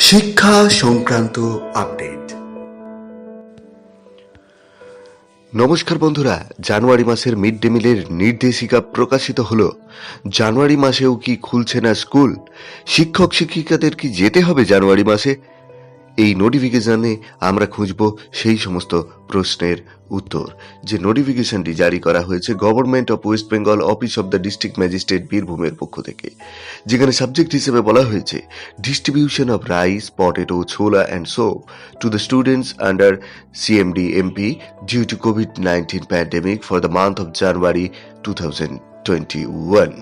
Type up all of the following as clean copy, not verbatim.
শিক্ষা সংক্রান্ত আপডেট। নমস্কার বন্ধুরা, জানুয়ারি মাসের মিড ডে মিলের নির্দেশিকা প্রকাশিত হলো। জানুয়ারি মাসেও কি খুলছে না স্কুল? শিক্ষক শিক্ষিকাদের কি যেতে হবে জানুয়ারি মাসে? এই নোটিফিকেশনে আমরা খুঁজব সেই সমস্ত প্রশ্নের উত্তর। যে নোটিফিকেশনটি জারি করা হয়েছে government of West Bengal office of the district magistrate বীরভূমের পক্ষ থেকে, যেখানে সাবজেক্ট হিসেবে বলা হয়েছে ডিস্ট্রিবিউশন অফ রাইস, পটেটো, ছোলা and soap to the students under CMD MP due to COVID-19 pandemic for the month of January 2021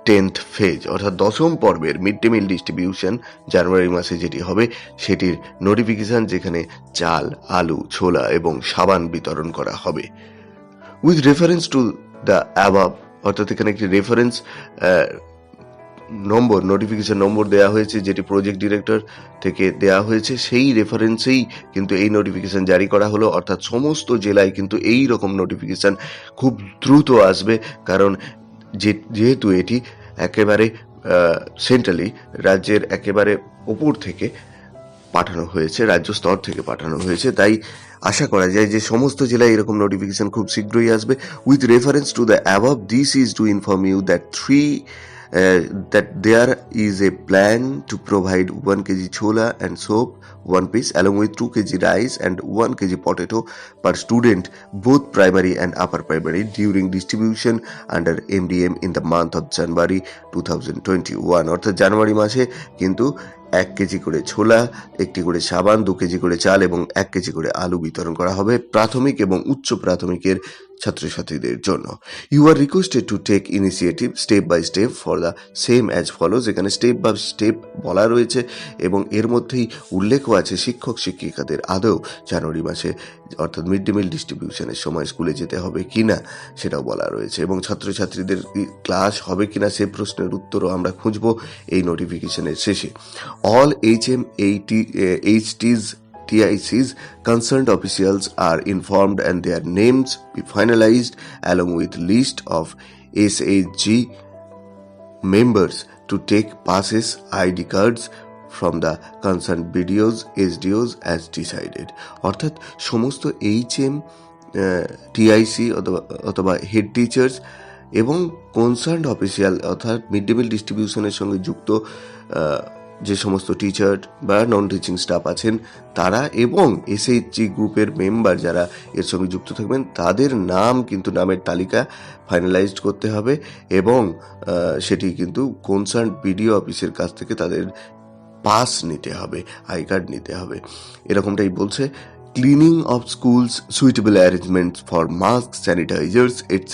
10th phase, অর্থাৎ 10ম পর্বের মিড ডে মিল ডিস্ট্রিবিউশন জানুয়ারি মাসে যেটি হবে সেটির নোটিফিকেশন, যেখানে চাল, আলু, ছোলা এবং সাবান বিতরণ করা হবে। With reference to the above, অর্থাৎ এখানে একটি রেফারেন্স নম্বর, নোটিফিকেশন নম্বর দেওয়া হয়েছে, যেটি প্রজেক্ট ডিরেক্টর থেকে দেওয়া হয়েছে। সেই রেফারেন্সেই কিন্তু এই নোটিফিকেশন জারি করা হলো, অর্থাৎ সমস্ত জেলায় কিন্তু এই রকম নোটিফিকেশন খুব দ্রুত আসবে, কারণ যেহেতু এটি একেবারে সেন্ট্রালি রাজ্যের একেবারে ওপর থেকে পাঠানো হয়েছে, রাজ্য স্তর থেকে পাঠানো হয়েছে, তাই আশা করা যায় যে সমস্ত জেলায় এরকম নোটিফিকেশন খুব শীঘ্রই আসবে। With reference to the above, this is to inform you that there is a plan to provide 1 kg chola and soap, 1 piece, along with 2 kg rice and 1 kg potato per student, both primary and upper primary, during distribution under MDM in the month of January 2021। অর্থাৎ জানুয়ারি মাসে কিন্তু 1 KG করে ছোলা, 1টি করে সাবান, 2 KG করে চাল এবং 1 কেজি করে আলু বিতরণ করা হবে প্রাথমিক এবং উচ্চ প্রাথমিকের ছাত্রছাত্রীদের জন্য। You are requested to take initiative step by step for the same as follows. এখানে স্টেপ বাই স্টেপ বলা রয়েছে এবং এর মধ্যেই উল্লেখও আছে শিক্ষক শিক্ষিকাদের আদৌ জানুয়ারি মাসে অর্থাৎ মিড ডে মিল ডিস্ট্রিবিউশনের সময় স্কুলে যেতে হবে কিনা সেটাও বলা রয়েছে, এবং ছাত্রছাত্রীদের ক্লাস হবে কিনা সে প্রশ্নের উত্তরও আমরা খুঁজব এই নোটিফিকেশনের শেষে। All HTs TICs concerned officials are informed and their names be finalized along with list of SHG members to take passes, ID cards from the concerned BDOs, SDOs as decided। অর্থাৎ সমস্ত HM, TIC অথবা head teachers এবং concerned official অর্থাৎ mid day মিল ডিস্ট্রিবিউশনের সঙ্গে যুক্ত যে সমস্ত teacher বা নন টিচিং স্টাফ আছেন তারা এবং এসএইচজি গ্রুপের মেম্বার যারা এর সঙ্গে যুক্ত থাকবেন তাদের নাম কিন্তু নামের তালিকা ফাইনালাইজড করতে হবে, এবং সেটি কিন্তু কনসার্ন বিডিও অফিসের কাছ থেকে তাদের পাস নিতে হবে, আই কার্ড নিতে হবে, এরকমটাই বলছে। Cleaning of schools, suitable arrangements for masks, sanitizers, etc.,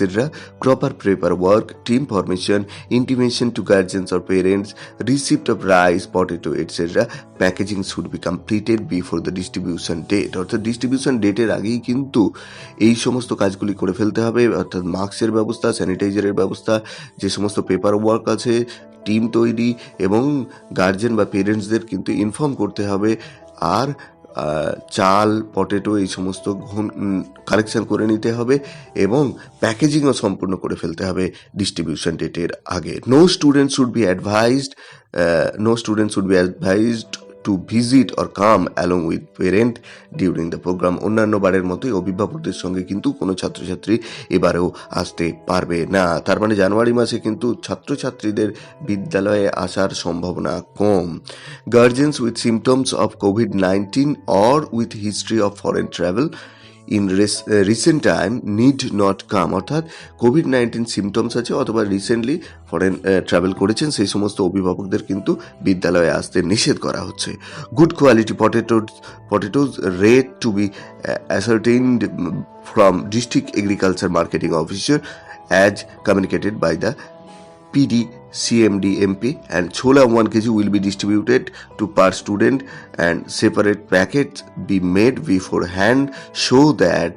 proper paperwork, team formation, intimation to guardians or parents, receipt of rice, potato, etc., packaging should be completed before the distribution date। অর্থাৎ distribution ডেটের আগেই কিন্তু এই সমস্ত কাজগুলি করে ফেলতে হবে, অর্থাৎ মাস্কের ব্যবস্থা, স্যানিটাইজারের ব্যবস্থা, যে সমস্ত পেপার ওয়ার্ক আছে, টিম তৈরি এবং গার্জেন বা পেরেন্টসদের কিন্তু ইনফর্ম করতে হবে, আর চাল, পটেটো এই সমস্ত কালেকশন করে নিতে হবে এবং প্যাকেজিংও সম্পূর্ণ করে ফেলতে হবে ডিস্ট্রিবিউশন ডেটের আগে। No student should be advised to visit or come along with parent during the programme. অন্যান্য বারের মতোই অভিভাবকদের সঙ্গে কিন্তু কোনো ছাত্রছাত্রী এবারেও আসতে পারবে না। তার মানে জানুয়ারি মাসে কিন্তু ছাত্রছাত্রীদের বিদ্যালয়ে আসার সম্ভাবনা কম। Guardians with symptoms of COVID-19 or with history of foreign travel in recent time need not come. অর্থাৎ COVID-19 সিমটমস আছে অথবা রিসেন্টলি ফরেন ট্রাভেল করেছেন সেই সমস্ত অভিভাবকদের কিন্তু বিদ্যালয়ে আসতে নিষেধ করা হচ্ছে। Good quality potatoes rate to be ascertained from district agriculture marketing officer as communicated by the PD CMD MP, and chola 1 kg will be distributed to per student and separate packets be made beforehand so that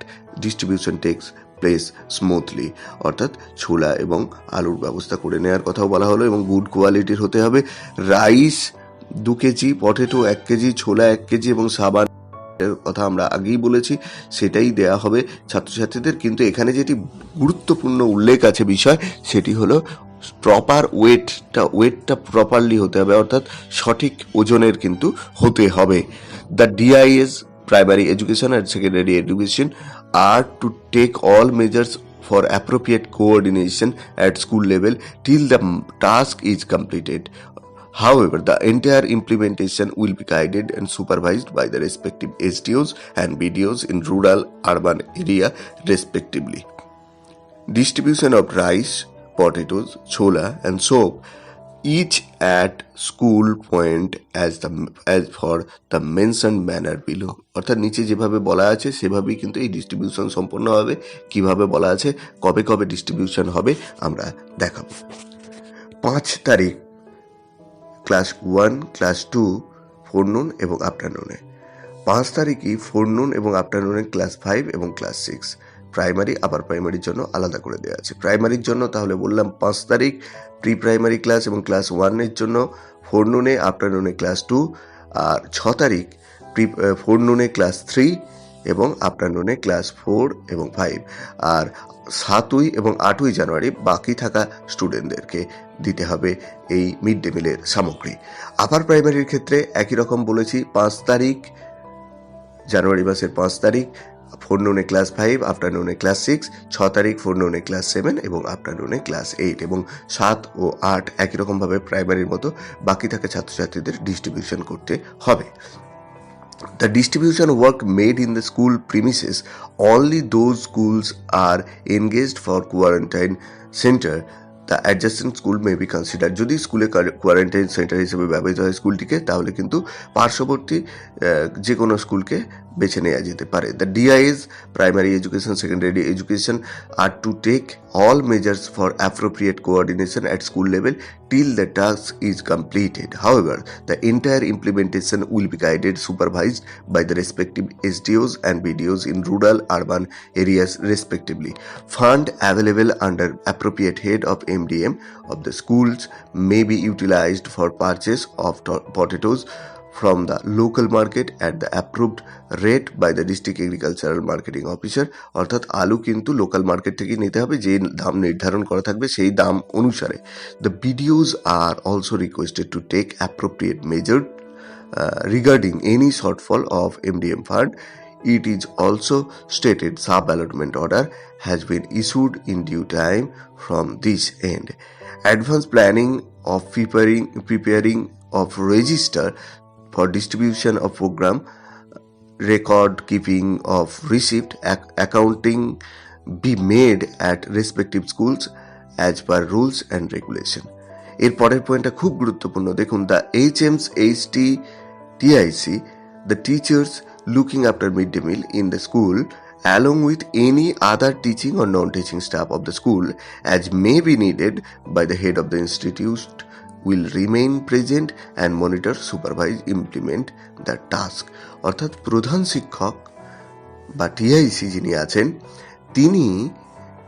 distribution takes place smoothly. অর্থাৎ ছোলা এবং আলুর ব্যবস্থা করে নেওয়ার কথাও বলা হলো, এবং গুড কোয়ালিটির হতে হবে। রাইস 2 কেজি, পটেটো 1 কেজি, ছোলা 1 কেজি এবং সাবান কথা আমরা আগেই বলেছি সেটাই দেয়া হবে ছাত্রছাত্রীদের। কিন্তু এখানে যেটি গুরুত্বপূর্ণ উল্লেখ আছে বিষয় সেটি হলো প্রপার ওয়েটটা প্রপারলি হতে হবে, অর্থাৎ সঠিক ওজনের কিন্তু হতে হবে। The DIS primary education and secondary education are to take all measures for appropriate coordination at school level till the task is completed. However, the entire implementation will be guided and supervised by the respective SDOs and BDOs in rural urban area respectively. Distribution of rice, potatoes, chola and soap each at school point as for the mentioned manner below. অর্থাৎ নিচে যেভাবে বলা আছে সেভাবেই কিন্তু এই distribution সম্পন্ন হবে। কিভাবে বলা আছে, কবে কবে ডিস্ট্রিবিউশন হবে আমরা দেখাবো। 5 তারিখ ক্লাস 1, ক্লাস 2 ফোরনুন এবং আফটারনুনে। 5 তারিখই ফোরনুন এবং আফটারনুনে ক্লাস 5 এবং ক্লাস 6। প্রাইমারি আপার প্রাইমারির জন্য আলাদা করে দেওয়া আছে। প্রাইমারির জন্য তাহলে বললাম 5 তারিখ প্রি প্রাইমারি ক্লাস এবং ক্লাস 1-এর জন্য ফোরনুনে, আফটারনুনে ক্লাস 2, আর 6 তারিখ ফোরনুনে ক্লাস 3 এবং আফটারনুনে ক্লাস 4 এবং 5। আর 7ই এবং 8ই জানুয়ারি বাকি থাকা স্টুডেন্টদেরকে দিতে হবে এই মিড ডে মিলের সামগ্রী। আপার প্রাইমারির ক্ষেত্রে একই রকম বলেছি, 5 তারিখ জানুয়ারি মাসের 5 তারিখ ফোরনুনে ক্লাস 5, আফটারনুনে ক্লাস 6, 6 তারিখ ফোরনুনে ক্লাস 7 এবং আফটারনুনে ক্লাস 8, এবং 7 ও 8 একই রকমভাবে প্রাইমারির মতো বাকি থাকা ছাত্রছাত্রীদের ডিস্ট্রিবিউশন করতে হবে। The distribution work made in the school premises, only those schools are engaged for quarantine center. The adjacent school may be considered. যদি স্কুলে কোয়ারেন্টাইন সেন্টার হিসেবে ব্যবহৃত হয় স্কুলটিকে, তাহলে কিন্তু পার্শ্ববর্তী যে কোনো স্কুলকে বেছে নেওয়া যেতে পারে। The DIS primary education secondary education are to take all measures for appropriate coordination at school level till the task is completed. However, the entire implementation will be guided, supervised by the respective SDOs and BDOs in rural urban areas respectively. Fund available under appropriate head of MDM of the schools may be utilized for purchase of potatoes from the local market at the approved rate by the district agricultural marketing officer. অর্থাৎ আলু কিন্তু local market থেকে নিতে হবে, যে দাম নির্ধারণ করা থাকবে সেই দাম অনুসারে। The BDOs are also requested to take appropriate measures regarding any shortfall of MDM fund. It is also stated sub-allotment order has been issued in due time from this end. Advanced planning of preparing of register for distribution of program, record keeping of receipt, accounting be made at respective schools as per rules and regulation. এর পরের পয়েন্টটা খুব গুরুত্বপূর্ণ, দেখুন। The HMHTIC, the teachers looking after midday meal in the school along with any other teaching or non-teaching staff of the school as may be needed by the head of the institute will remain present and monitor, supervise, implement the task. অর্থাৎ প্রধান শিক্ষক বা TIC যিনি আছেন, তিনি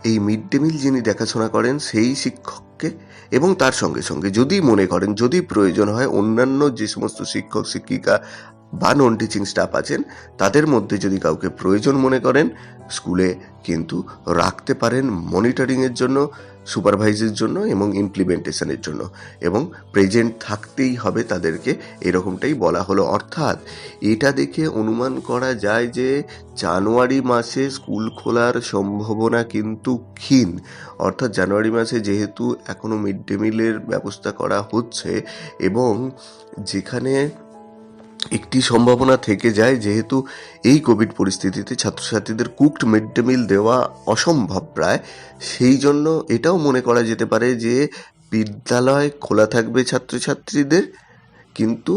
এই mid day মিল যিনি দেখাশোনা করেন সেই শিক্ষককে, এবং তার সঙ্গে সঙ্গে যদি মনে করেন, যদি প্রয়োজন হয়, অন্যান্য যে সমস্ত শিক্ষক শিক্ষিকা বা নন টিচিং স্টাফ আছেন তাদের মধ্যে যদি কাউকে প্রয়োজন মনে করেন, স্কুলে কিন্তু রাখতে পারেন মনিটরিংয়ের জন্য, সুপারভাইজের জন্য এবং ইমপ্লিমেন্টেশনের জন্য, এবং প্রেজেন্ট থাকতেই হবে তাদেরকে, এরকমটাই বলা হলো। অর্থাৎ এটা দেখে অনুমান করা যায় যে জানুয়ারি মাসে স্কুল খোলার সম্ভাবনা কিন্তু ক্ষীণ। অর্থাৎ জানুয়ারি মাসে যেহেতু এখনও মিড ডে মিলের ব্যবস্থা করা হচ্ছে, এবং যেখানে একটি সম্ভাবনা থেকে যায়, যেহেতু এই কোভিড পরিস্থিতিতে ছাত্রছাত্রীদের কুকড মিড ডে মিল দেওয়া অসম্ভব প্রায়, সেই জন্য এটাও মনে করা যেতে পারে যে বিদ্যালয় খোলা থাকবে ছাত্রছাত্রীদের, কিন্তু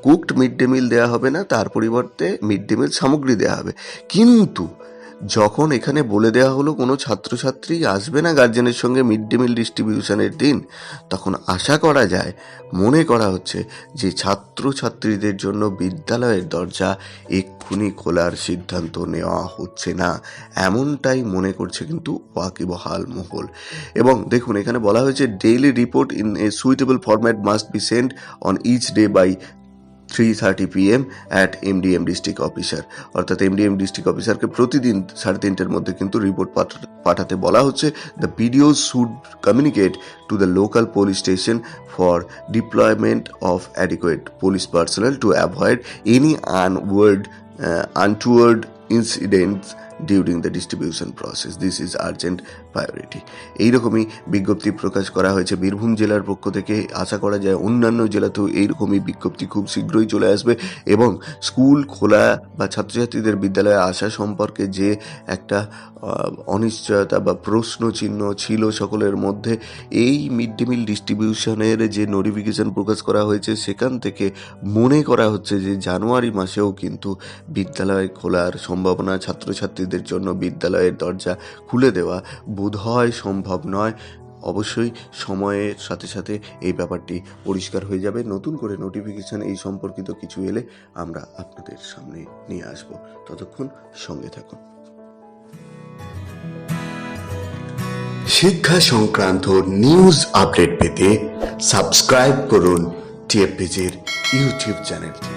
কুকড মিড ডে মিল দেওয়া হবে না, তার পরিবর্তে মিড ডে মিল সামগ্রী দেওয়া হবে। কিন্তু যখন এখানে বলে দেওয়া হলো কোনো ছাত্রছাত্রী আসবে না গার্জেনের সঙ্গে মিড ডে মিল ডিস্ট্রিবিউশনের দিন, তখন আশা করা যায়, মনে করা হচ্ছে যে ছাত্রছাত্রীদের জন্য বিদ্যালয়ের দরজা এক্ষুনি খোলার সিদ্ধান্ত নেওয়া হচ্ছে না, এমনটাই মনে করছে কিন্তু ওয়াকিবহাল মহল। এবং দেখুন এখানে বলা হয়েছে daily report in a suitable format must be send on each day by 3:30 PM at MDM district officer. অর্থাৎ MDM ডিস্ট্রিক্ট অফিসারকে প্রতিদিন 3:30টার মধ্যে কিন্তু রিপোর্ট পাঠাতে বলা হচ্ছে। The BDOs should communicate to the local police station for deployment of adequate police personnel to avoid any untoward incidents during the distribution process. This is urgent priority. এইরকমই বিজ্ঞপ্তি প্রকাশ করা হয়েছে বীরভূম জেলার পক্ষ থেকে। আশা করা যায় অন্যান্য জেলাতেও এইরকমই বিজ্ঞপ্তি খুব শীঘ্রই চলে আসবে এবং স্কুল খোলা বা ছাত্রছাত্রীদের বিদ্যালয়ে আসা সম্পর্কে যে একটা অনিশ্চয়তা বা প্রশ্ন চিহ্ন ছিল সকলের মধ্যে, এই মিড ডে মিল ডিস্ট্রিবিউশনের যে নোটিফিকেশন প্রকাশ করা হয়েছে সেখান থেকে মনে করা হচ্ছে যে জানুয়ারি মাসেও কিন্তু বিদ্যালয় খোলার সম্ভাবনা, ছাত্রছাত্রীদের জন্য বিদ্যালয়ের দরজা খুলে দেওয়া বোধহয় সম্ভব নয়। অবশ্যই সময়ের সাথে সাথে এই ব্যাপারটি পরিষ্কার হয়ে যাবে। নতুন করে নোটিফিকেশন এই সম্পর্কিত কিছু এলে আমরা আপনাদের সামনে নিয়ে আসব। ততক্ষণ সঙ্গে থাকুন। শিক্ষা সংক্রান্ত নিউজ আপডেট পেতে সাবস্ক্রাইব করুন টিএফপিজির ইউটিউব চ্যানেলটি।